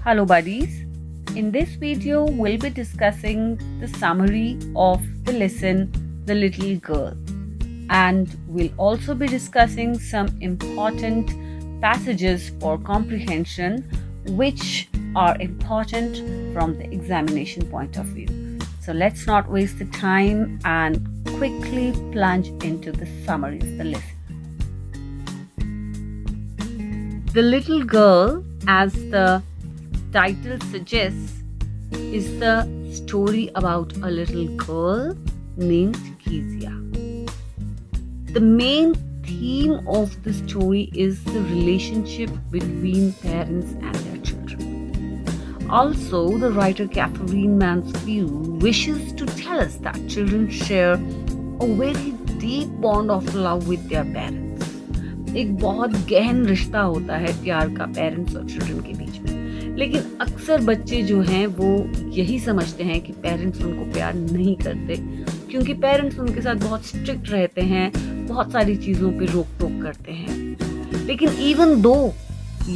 Hello buddies, in this video we'll be discussing the summary of the lesson The Little Girl, and we'll also be discussing some important passages for comprehension which are important from the examination point of view. So let's not waste the time and quickly plunge into the summary of the lesson. The Little Girl, as the title suggests, is the story about a little girl named Kezia. The main theme of the story is the relationship between parents and their children. Also, the writer Katherine Mansfield wishes to tell us that children share a very deep bond of love with their parents. एक बहुत गहन रिश्ता होता है प्यार का parents और children के बीच में, लेकिन अक्सर बच्चे जो हैं वो यही समझते हैं कि पेरेंट्स उनको प्यार नहीं करते क्योंकि पेरेंट्स उनके साथ बहुत स्ट्रिक्ट रहते हैं, बहुत सारी चीज़ों पे रोक टोक करते हैं. लेकिन even though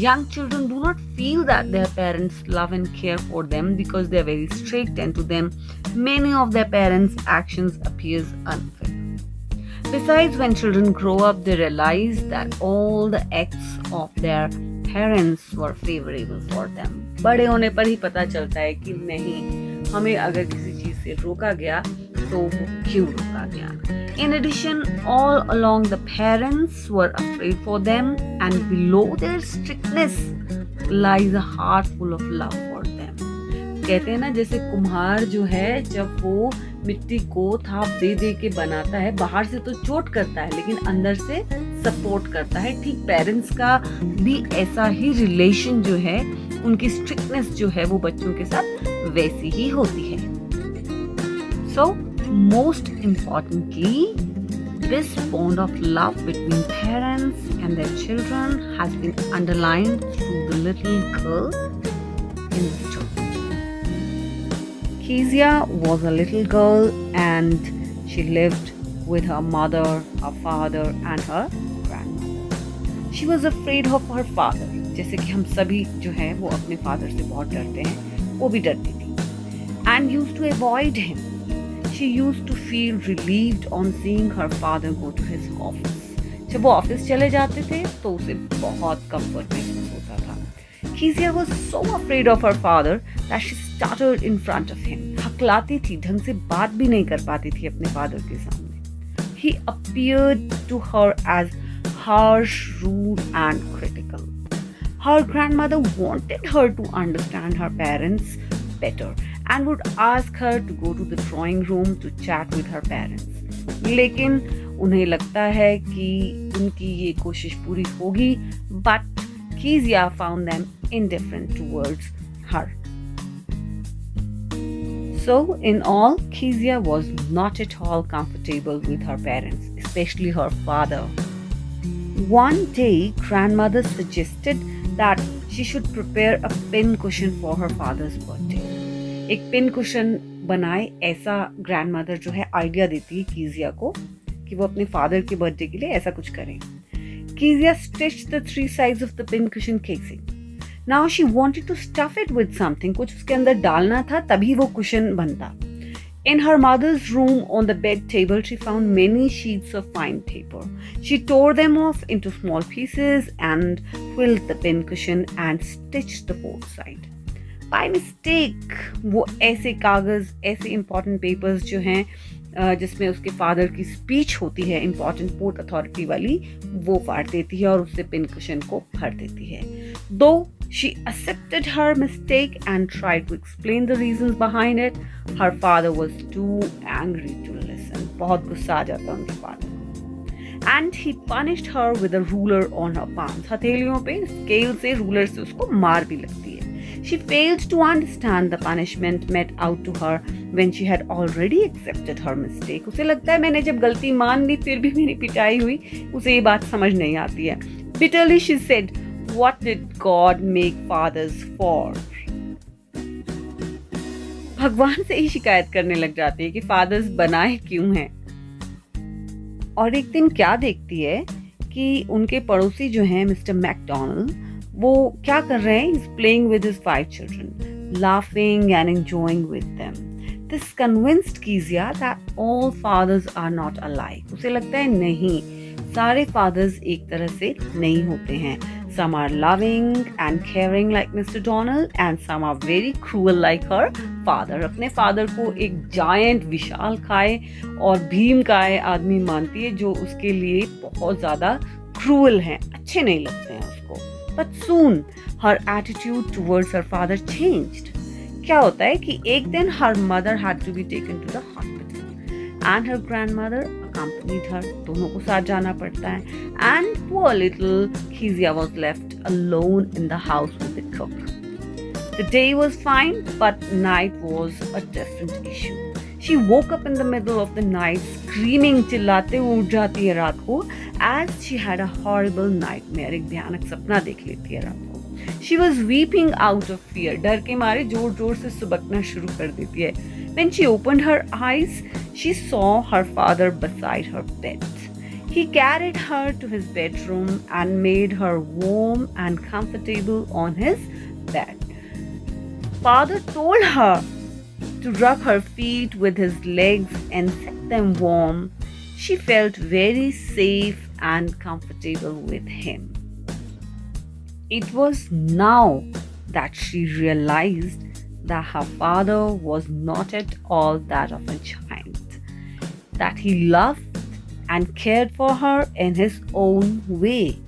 young children do not feel that their parents love and care for them because they are very strict, and to them many of their parents' actions appears unfair. Besides, when children grow up, they realize that all the acts of their parents were favorable for them. बड़े होने पर ही पता चलता है कि नहीं, हमें अगर किसी चीज़ से रोका गया तो वो क्यों रोका गया. In addition, all along the parents were afraid for them, and below their strictness lies a heart full of love for them. कहते हैं ना, जैसे कुम्हार जो है जब वो मिट्टी को थाप दे दे के बनाता है, बाहर से तो चोट करता है लेकिन अंदर से सपोर्ट करता है. ठीक पेरेंट्स का भी ऐसा ही रिलेशन जो है, उनकी स्ट्रिक्टनेस जो है वो बच्चों के साथ वैसी ही होती है. So, most importantly, this bond of love between parents and their children has been underlined through the little girl in the story. Kezia was a little girl and she lived with her mother, her father and her grandmother. She was afraid of her father. जैसे कि हम सभी जो हैं वो अपने father से बहुत डरते हैं, वो भी डरती थी. And used to avoid him. She used to feel relieved on seeing her father go to his office. जब वो ऑफिस चले जाते थे तो उसे बहुत कंफर्ट महसूस होता था. Kezia was so afraid of her father that she stuttered in front of him. हकलाती थी, ढंग से बात भी नहीं कर पाती थी अपने फादर के सामने. He appeared to her as harsh, rude and critical. Her grandmother wanted her to understand her parents better and would ask her to go to the drawing room to chat with her parents. लेकिन उन्हें लगता है कि उनकी ये कोशिश पूरी होगी, but Kezia found them indifferent towards her. So, in all, Kezia was not at all comfortable with her parents, especially her father. One day, grandmother suggested that she should prepare a pin cushion for her father's birthday. एक pin cushion बनाए, ऐसा grandmother जो है idea देती है कीजिया को कि वो अपने फादर के बर्थडे के लिए ऐसा कुछ करें. कीजिया stitched the three sides of the pin cushion casing. Now she wanted to stuff it with something. कुछ उसके अंदर डालना था तभी वो कुशन बनता. In her mother's room on the bed table, she found many sheets of fine paper. She tore them off into small pieces and filled the pin cushion and stitched the fourth side. By mistake, वो ऐसे कागज, ऐसे important papers जो हैं जिसमें उसके father की speech होती है इम्पॉर्टेंट पोर्ट अथॉरिटी वाली, वो फाड़ देती है और उससे पिन कुशन को भर देती है. Though she accepted her mistake and tried to explain the reasons behind it, her father was too angry to listen. बहुत गुस्सा आ जाता उनके फादर को. And he punished her with a ruler on her palms. हथेलियों पे scale से, ruler से उसको मार भी लगती है. She failed to understand the punishment met out to her when she had already accepted her mistake. उसे लगता है मैंने जब गलती मान ली फिर भी मेरी पिटाई हुई, उसे ये बात समझ नहीं आती है. Bitterly she said, "What did God make fathers for?" भगवान से ही शिकायत करने लग जाती है कि फादर्स बनाए क्यों हैं. और एक दिन क्या देखती है कि उनके पड़ोसी जो हैं मिस्टर मैकडोनल्ड, वो क्या कर रहे हैं? He's playing with his 5 children, laughing and enjoying with them. This convinced Kezia that all fathers are not alike. उसे लगता है नहीं, सारे fathers एक तरह से नहीं होते हैं. Some are loving and caring like Mr. Donald and some are very cruel like her father. अपने father को एक giant विशाल काय और भीम काय आदमी मानती है जो उसके लिए बहुत ज़्यादा cruel हैं, अच्छे नहीं लगते हैं उसको. But soon her attitude towards her father changed. क्या होता है कि एक दिन her mother had to be taken to the hospital and her grandmother accompanied her. दोनों को साथ जाना पड़ता है. And poor little Kezia was left alone in the house with the cook. The day was fine, but night was a different issue. She woke up in the middle of the night screaming, चिल्लाते हुए उठ जाती है रात को, as she had a horrible nightmare. एक भयानक सपना देख लेती है रात को. She was weeping out of fear. डर के मारे जोर जोर से सुबकना शुरू कर देती है. When she opened her eyes, she saw her father beside her bed. He carried her to his bedroom and made her warm and comfortable on his bed. Father told her to rub her feet with his legs and set them warm. She felt very safe and comfortable with him. It was now that she realized that her father was not at all that of a giant, that he loved and cared for her in his own way,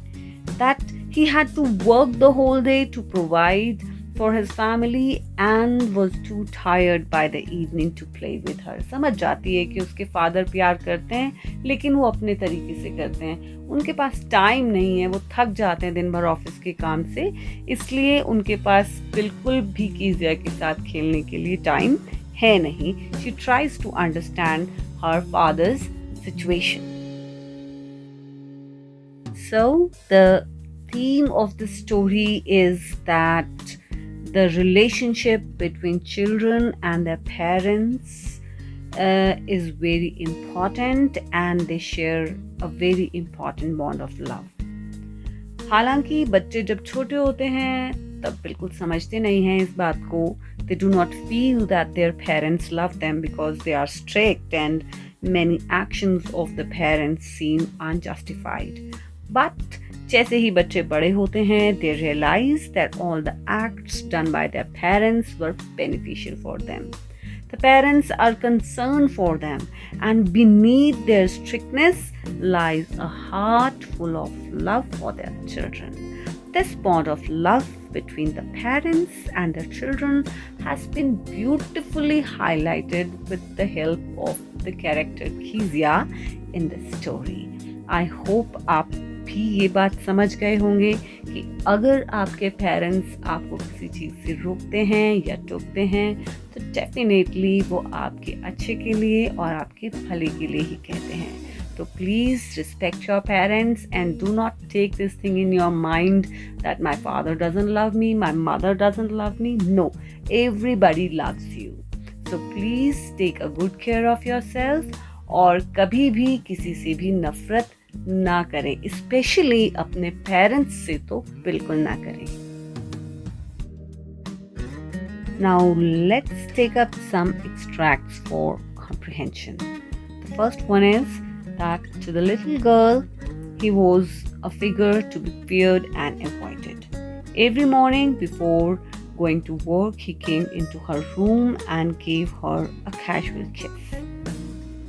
that he had to work the whole day to provide for his family and was too tired by the evening to play with her. समझ जाती है कि उसके father प्यार करते हैं लेकिन वो अपने तरीके से करते हैं. उनके पास टाइम नहीं है, वो थक जाते हैं दिन भर ऑफिस के काम से, इसलिए उनके पास बिल्कुल भी कीजिया के साथ खेलने के लिए टाइम है नहीं. She tries to understand her father's situation. So the theme of the story is that the relationship between children and their parents is very important and they share a very important bond of love. हालांकि बच्चे जब छोटे होते हैं तब बिल्कुल समझते नहीं हैं इस बात को. They do not feel that their parents love them because they are strict and many actions of the parents seem unjustified. But जैसे ही बच्चे बड़े होते हैं, they realize that all the acts done by their parents were beneficial for them. The parents are concerned for them, and beneath their strictness lies a heart full of love for their children. This bond of love between the parents and their children has been beautifully highlighted with the help of the character Kezia in the story. I hope आप भी ये बात समझ गए होंगे कि अगर आपके पेरेंट्स आपको किसी चीज़ से रोकते हैं या टोकते हैं तो डेफिनेटली वो आपके अच्छे के लिए और आपके भले के लिए ही कहते हैं. तो please respect your parents and do not take this thing in your mind that my father doesn't love me, my mother doesn't love me. No, everybody loves you. So please take a good care of yourself और कभी भी किसी से भी नफरत ना करें, specially अपने पेरेंट्स से तो बिल्कुल ना करें. Now let's take up some extracts for comprehension. The first one is that to the little girl, he was a figure to be feared and avoided. Every morning before going to work, he came into her room and gave her a casual kiss.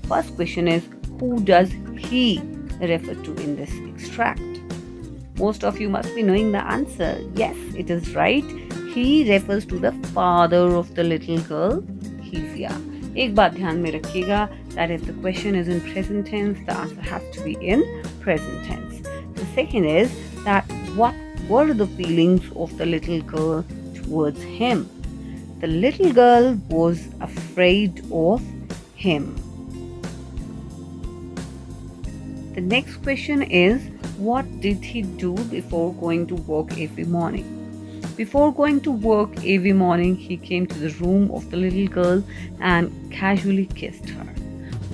First question is, who does he refer to in this extract? Most of you must be knowing the answer. Yes, it is right. He refers to the father of the little girl, Kezia. एक बात ध्यान में रखिएगा that if the question is in present tense, the answer has to be in present tense. The second is that what were the feelings of the little girl towards him? The little girl was afraid of him. The next question is, what did he do before going to work every morning? Before going to work every morning, he came to the room of the little girl and casually kissed her.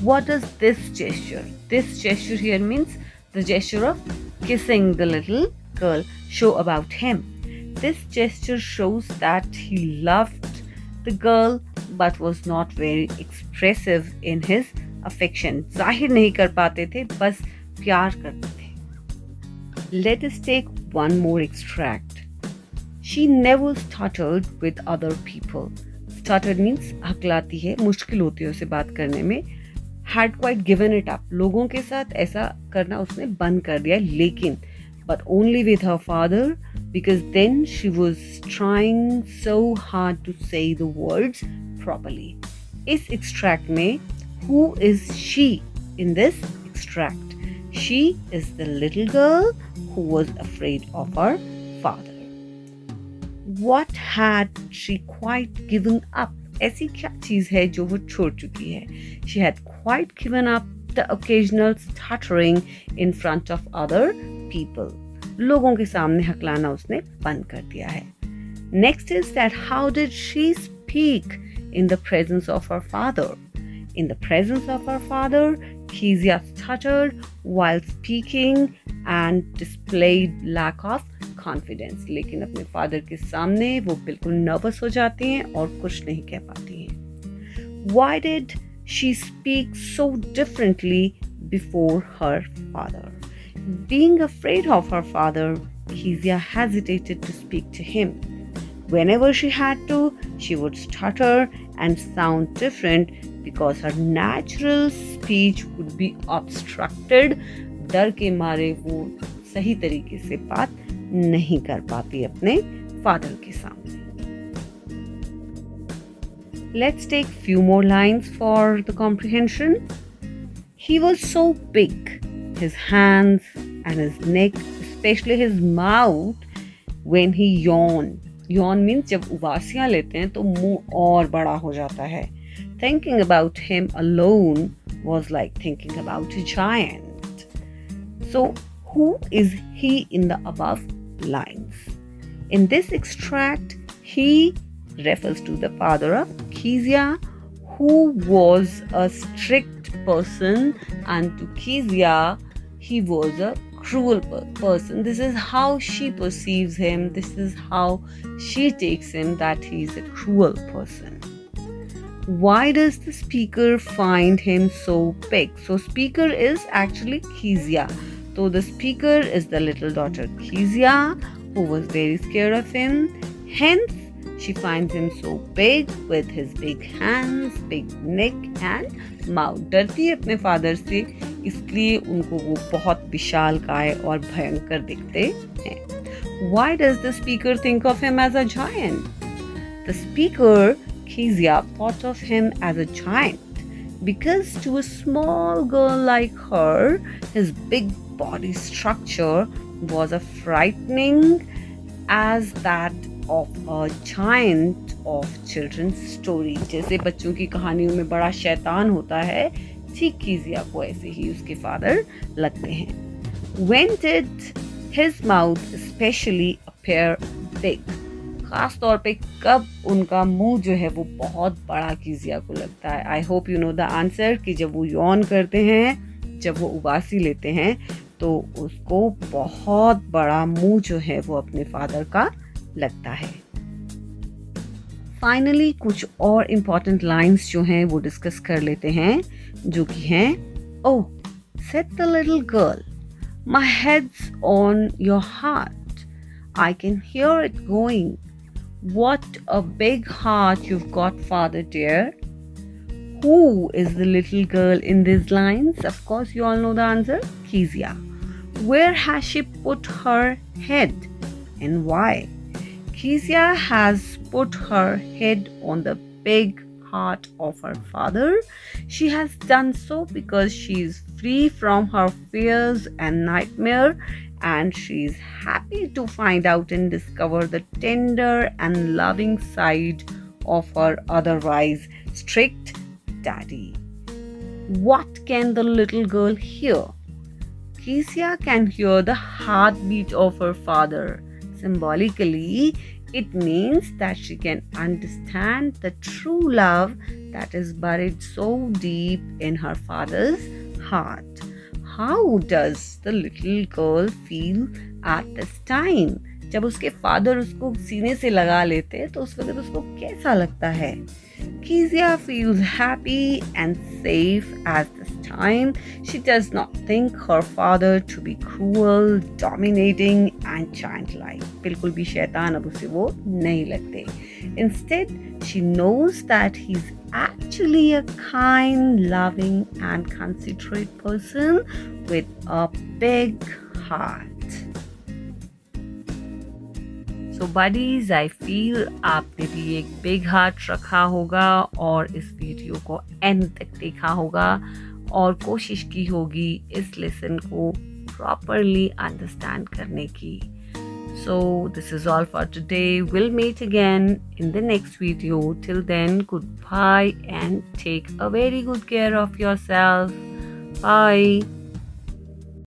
What does this gesture? This gesture here means the gesture of kissing the little girl show about him. This gesture shows that he loved the girl but was not very expressive in his affection. जाहिर नहीं कर पाते थे, बस प्यार करते थे. Let us take one more extract. She never stuttered with other people. Stuttered means हकलाती है, मुश्किल होती है उसे बात करने में. Had quite given it up. लोगों के साथ ऐसा करना उसने बंद कर दिया, लेकिन but only with her father, because then she was trying so hard to say the words properly. इस extract में who is she in this extract? She is the little girl who was afraid of her father. What had she quite given up? ऐसी क्या चीज है जो वो छोड़ चुकी है? She had quite given up the occasional stuttering in front of other people. लोगों के सामने हकलाना उसने बंद कर दिया है. Next is that how did she speak in the presence of her father? In the presence of her father, Kezia stuttered while speaking and displayed lack of confidence. लेकिन अपने फादर के सामने वो बिल्कुल नर्वस हो जाती हैं और कुछ नहीं कह पाती हैं. Why did she speak so differently before her father? Being afraid of her father, Kezia hesitated to speak to him. Whenever she had to, she would stutter and sound different because her natural speech would be obstructed. डर के मारे वो सही तरीके से बात नहीं कर पाती अपने फादर के सामने. Let's take few more lines for the comprehension. He was so big, his hands and his neck, especially his mouth, when he yawned. Yawn means जब उबासियां लेते हैं तो मुंह और बड़ा हो जाता है. Thinking about him alone was like thinking about a giant. So, who is he in the above lines? In this extract, he refers to the father of Kezia, who was a strict person, and to Kezia, he was a cruel person. This is how she perceives him. This is how she takes him, that he is a cruel person. Why does the speaker find him so big? So speaker is actually Kezia. So the speaker is the little daughter Kezia, who was very scared of him. Hence, she finds him so big with his big hands, big neck and mouth. डरती है अपने father से, इसलिए उनको वो बहुत विशालकाय और भयंकर दिखते हैं. Why does the speaker think of him as a giant? The speaker, Kezia, thought of him as a giant because to a small girl like her, his big body structure was as frightening as that of a giant of children's story. जैसे बच्चों की कहानियों में बड़ा शैतान होता है, ठीक कीजिया को ऐसे ही उसके फादर लगते हैं. When did his mouth especially appear big? खास तौर पे कब उनका मुंह जो है वो बहुत बड़ा कीजिया को लगता है. I hope you know the answer कि जब वो यौन करते हैं, जब वो उबासी लेते हैं, तो उसको बहुत बड़ा मुंह जो है वो अपने फादर का लगता है. फाइनली कुछ और इम्पॉर्टेंट लाइंस जो हैं वो डिस्कस कर लेते हैं, जो कि हैं, ओह said the little girl, my head's on your heart, I can hear it going. What a big heart you've got, father dear. Who is the little girl in these lines? Of course you all know the answer, Kezia. Where has she put her head and why? Kezia has put her head on the big heart of her father. She has done so because she is free from her fears and nightmare, and she is happy to find out and discover the tender and loving side of her otherwise strict daddy. What can the little girl hear? Kezia can hear the heartbeat of her father. Symbolically, it means that she can understand the true love that is buried so deep in her father's heart. How does the little girl feel at this time? जब उसके father उसको सीने से लगा लेते तो उस वक्त उसको कैसा लगता है. Kezia feels happy and safe at this time. She does not think her father to be cruel, dominating and childlike. बिल्कुल भी शैतान अब उसे वो नहीं लगते. Instead, she knows that he's actually a kind, loving and considerate person with a big heart. So buddies, I feel आपने भी एक बिग हार्ट रखा होगा और इस वीडियो को एंड तक देखा होगा और कोशिश की होगी इस लेसन को प्रॉपरली अंडरस्टैंड करने की. So this is all for today. We'll meet again in the next video. Till then, goodbye and take a very good care of yourself. Bye.